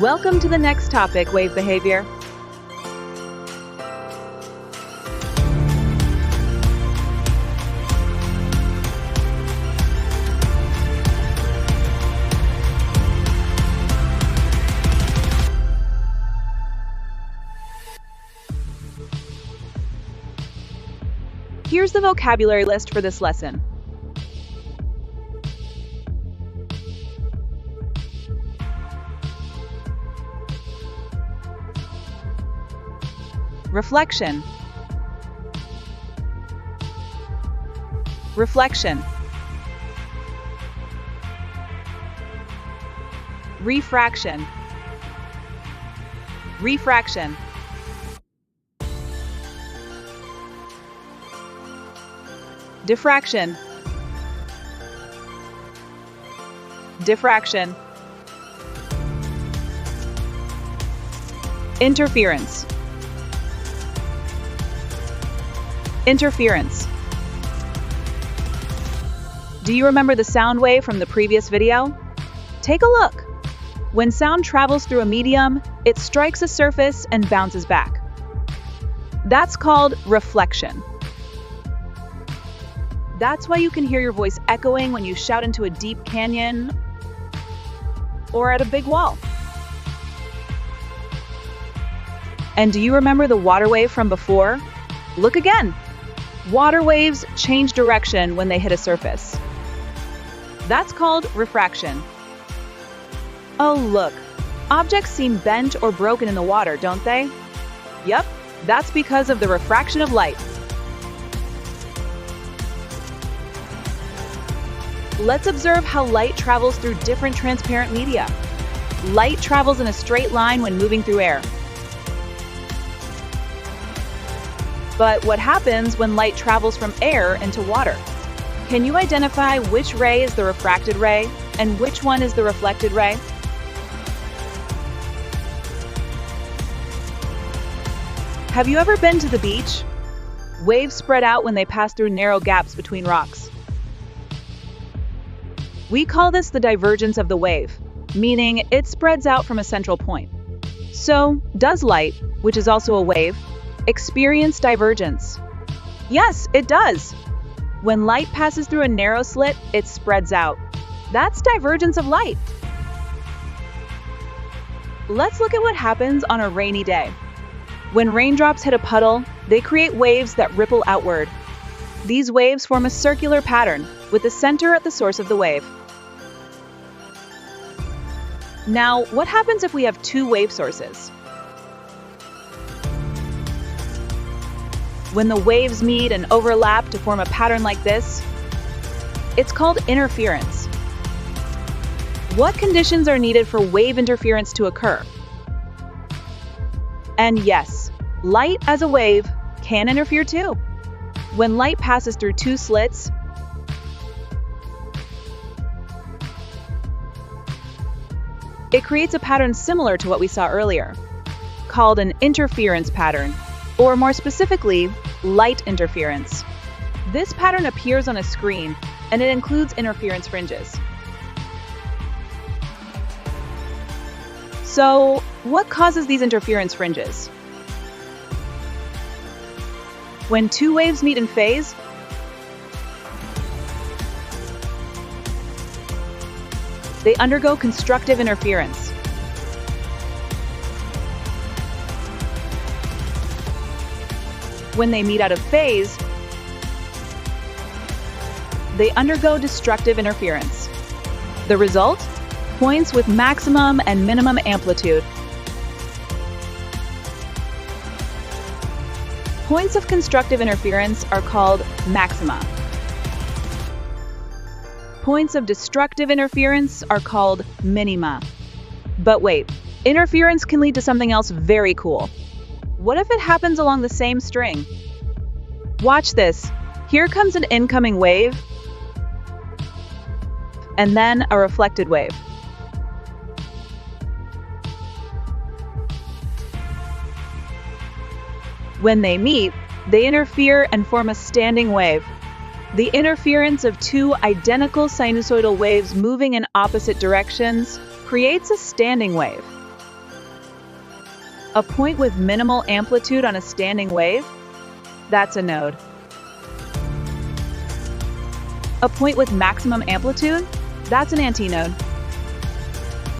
Welcome to the next topic, wave behavior. Here's the vocabulary list for this lesson. Reflection. Reflection. Refraction. Refraction. Diffraction. Diffraction. Interference. Interference. Do you remember the sound wave from the previous video? Take a look. When sound travels through a medium, it strikes a surface and bounces back. That's called reflection. That's why you can hear your voice echoing when you shout into a deep canyon or at a big wall. And do you remember the water wave from before? Look again. Water waves change direction when they hit a surface. That's called refraction. Oh, look. Objects seem bent or broken in the water, don't they? Yep, that's because of the refraction of light. Let's observe how light travels through different transparent media. Light travels in a straight line when moving through air. But what happens when light travels from air into water? Can you identify which ray is the refracted ray and which one is the reflected ray? Have you ever been to the beach? Waves spread out when they pass through narrow gaps between rocks. We call this the divergence of the wave, meaning it spreads out from a central point. So, does light, which is also a wave, experience divergence? Yes, it does. When light passes through a narrow slit, it spreads out. That's divergence of light. Let's look at what happens on a rainy day. When raindrops hit a puddle, they create waves that ripple outward. These waves form a circular pattern, with the center at the source of the wave. Now, what happens if we have two wave sources? When the waves meet and overlap to form a pattern like this, it's called interference. What conditions are needed for wave interference to occur? And yes, light as a wave can interfere too. When light passes through two slits, it creates a pattern similar to what we saw earlier, called an interference pattern, or more specifically, light interference. This pattern appears on a screen, and it includes interference fringes. So, what causes these interference fringes? When two waves meet in phase, they undergo constructive interference. When they meet out of phase, they undergo destructive interference. The result? Points with maximum and minimum amplitude. Points of constructive interference are called maxima. Points of destructive interference are called minima. But wait, interference can lead to something else very cool. What if it happens along the same string? Watch this. Here comes an incoming wave, and then a reflected wave. When they meet, they interfere and form a standing wave. The interference of two identical sinusoidal waves moving in opposite directions creates a standing wave. A point with minimal amplitude on a standing wave? That's a node. A point with maximum amplitude? That's an antinode.